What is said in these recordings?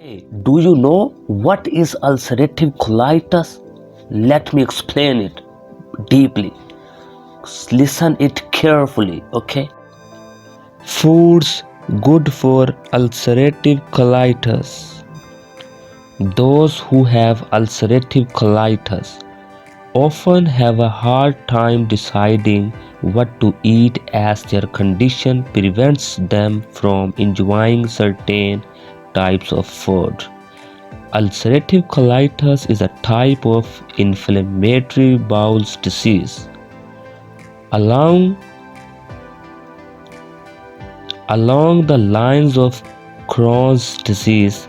Hey, do you know what is ulcerative colitis? Let me explain it deeply. Listen it carefully, okay? Foods good for ulcerative colitis. Those who have ulcerative colitis often have a hard time deciding what to eat as their condition prevents them from enjoying certain types of food. Ulcerative colitis is a type of inflammatory bowel disease. Along along the lines of Crohn's disease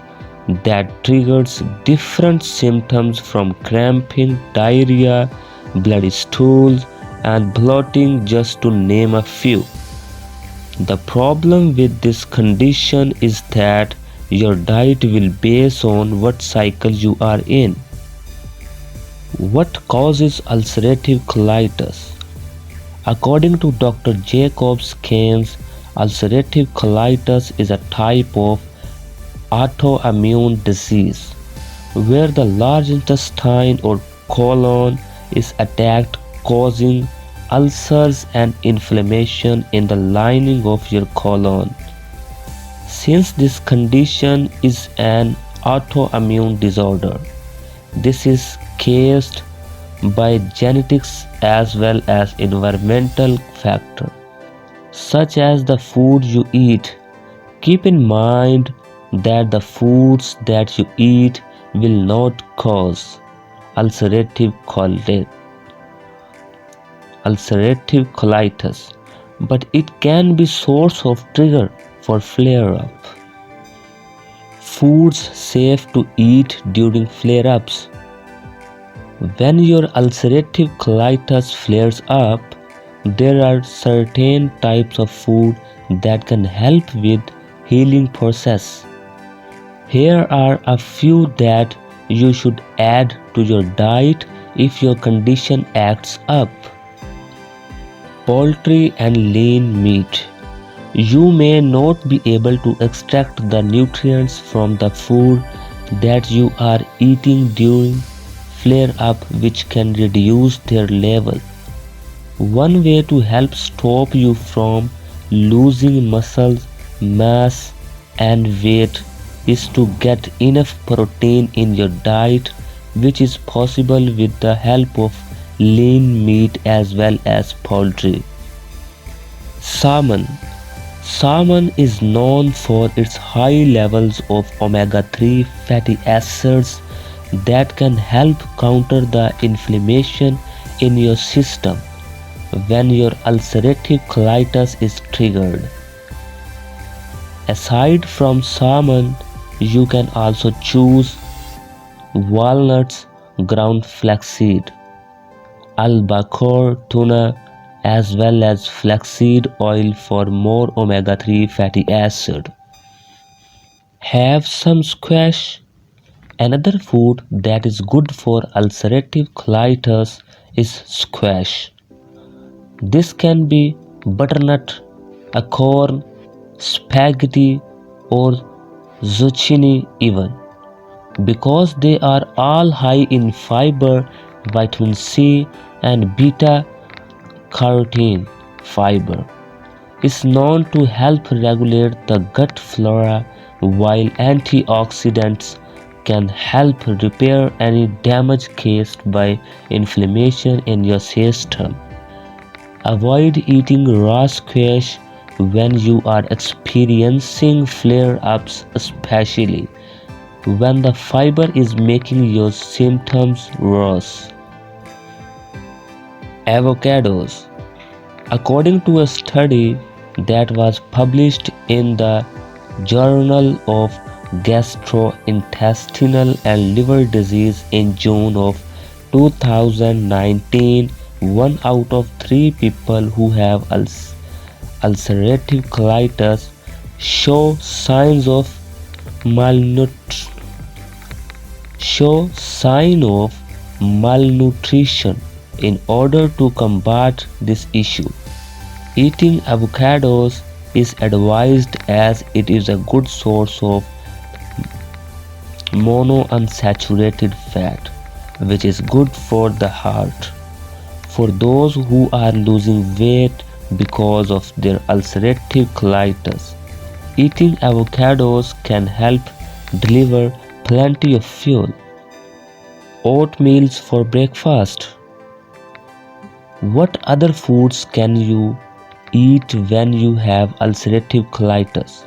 that triggers different symptoms from cramping, diarrhea, bloody stools, and bloating, just to name a few. The problem with this condition is that your diet will base on what cycle you are in. What causes ulcerative colitis? According to Dr. Jacobs Keynes, ulcerative colitis is a type of autoimmune disease where the large intestine or colon is attacked, causing ulcers and inflammation in the lining of your colon. Since this condition is an autoimmune disorder, this is caused by genetics as well as environmental factors such as the food you eat. Keep in mind that the foods that you eat will not cause ulcerative colitis, but it can be source of trigger for flare-up. Foods safe to eat during flare-ups. When your ulcerative colitis flares up, there are certain types of food that can help with healing process. Here are a few that you should add to your diet if your condition acts up. Poultry and lean meat. You may not be able to extract the nutrients from the food that you are eating during flare up, which can reduce their level. One way to help stop you from losing muscle mass and weight is to get enough protein in your diet, which is possible with the help of lean meat as well as poultry. Salmon. Salmon is known for its high levels of omega-3 fatty acids that can help counter the inflammation in your system when your ulcerative colitis is triggered. Aside from salmon, you can also choose walnuts, ground flaxseed, albacore tuna, as well as flaxseed oil for more omega-3 fatty acid. Have some squash. Another food that is good for ulcerative colitis is squash. This can be butternut, acorn, spaghetti, or zucchini even, because they are all high in fiber, vitamin C, and beta carotene. Fiber is known to help regulate the gut flora, while antioxidants can help repair any damage caused by inflammation in your system. Avoid eating raw squash when you are experiencing flare-ups, especially when the fiber is making your symptoms worse. Avocados. According to a study that was published in the Journal of Gastrointestinal and Liver Disease in June of 2019, 1 out of 3 people who have ulcerative colitis show signs of malnutrition. In order to combat this issue, eating avocados is advised as it is a good source of monounsaturated fat, which is good for the heart. For those who are losing weight because of their ulcerative colitis, eating avocados can help deliver plenty of fuel. Oatmeals for breakfast. What other foods can you eat when you have ulcerative colitis?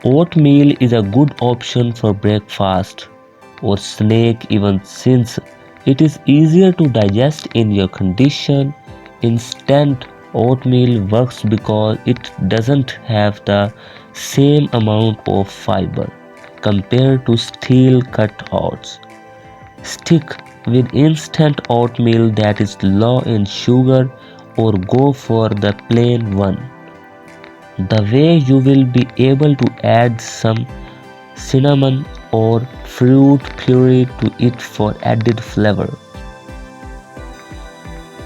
Oatmeal is a good option for breakfast or snack even since it is easier to digest in your condition. Instant oatmeal works because it doesn't have the same amount of fiber compared to steel cut oats. Stick with instant oatmeal that is low in sugar or go for the plain one. The way you will be able to add some cinnamon or fruit puree to it for added flavor.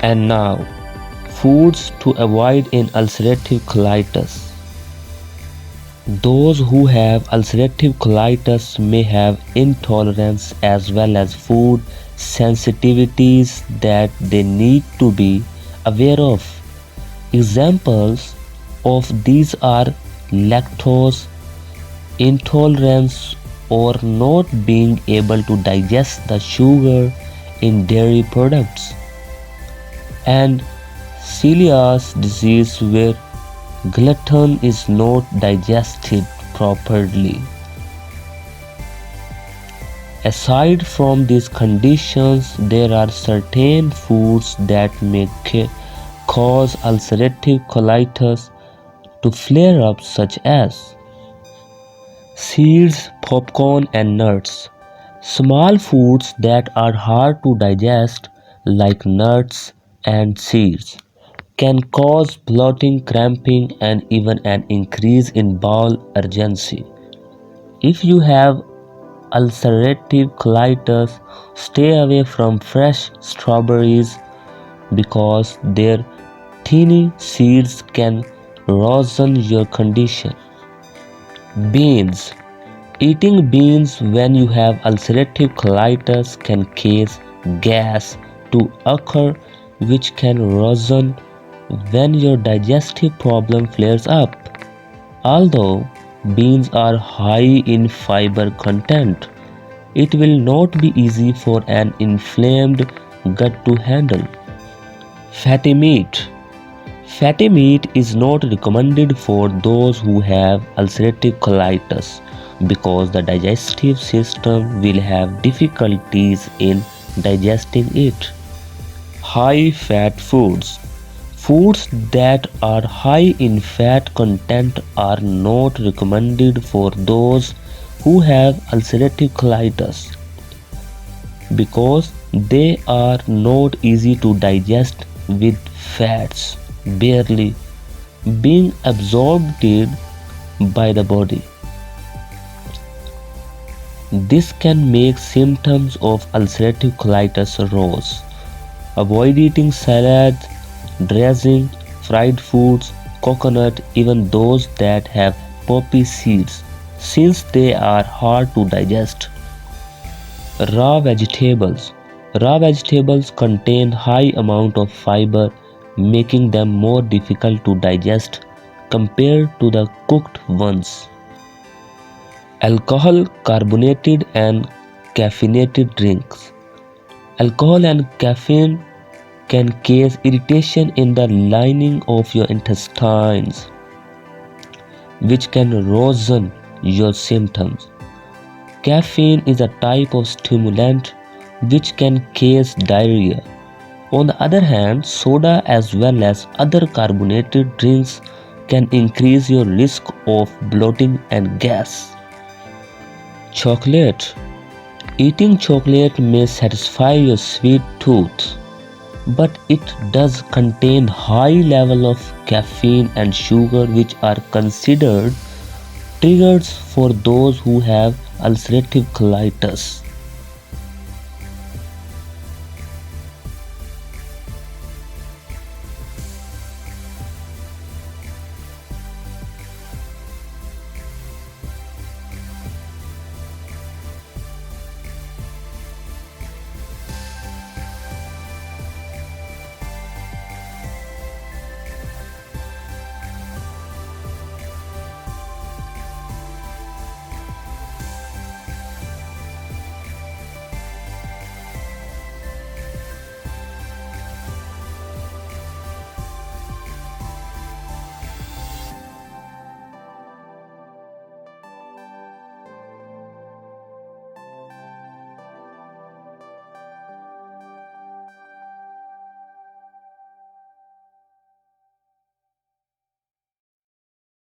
And now, foods to avoid in ulcerative colitis. Those who have ulcerative colitis may have intolerance as well as food sensitivities that they need to be aware of. Examples of these are lactose intolerance or not being able to digest the sugar in dairy products, and celiac disease where gluten is not digested properly. Aside from these conditions, there are certain foods that may cause ulcerative colitis to flare up, such as seeds, popcorn, and nuts. Small foods that are hard to digest, like nuts and seeds, can cause bloating, cramping, and even an increase in bowel urgency. If you have ulcerative colitis, stay away from fresh strawberries because their tiny seeds can worsen your condition. Beans. Eating beans when you have ulcerative colitis can cause gas to occur, which can worsen when your digestive problem flares up. Although beans are high in fiber content, it will not be easy for an inflamed gut to handle. Fatty meat. Fatty meat is not recommended for those who have ulcerative colitis because the digestive system will have difficulties in digesting it. High fat foods. Foods that are high in fat content are not recommended for those who have ulcerative colitis because they are not easy to digest, with fats barely being absorbed by the body. This can make symptoms of ulcerative colitis arise. Avoid eating salads, dressing, fried foods, coconut, even those that have poppy seeds, since they are hard to digest. Raw vegetables. Raw vegetables contain high amount of fiber, making them more difficult to digest compared to the cooked ones. Alcohol, carbonated and caffeinated drinks. Alcohol and caffeine can cause irritation in the lining of your intestines, which can worsen your symptoms. Caffeine is a type of stimulant which can cause diarrhea. On the other hand, soda as well as other carbonated drinks can increase your risk of bloating and gas. Chocolate. Eating chocolate may satisfy your sweet tooth, but it does contain high level of caffeine and sugar, which are considered triggers for those who have ulcerative colitis.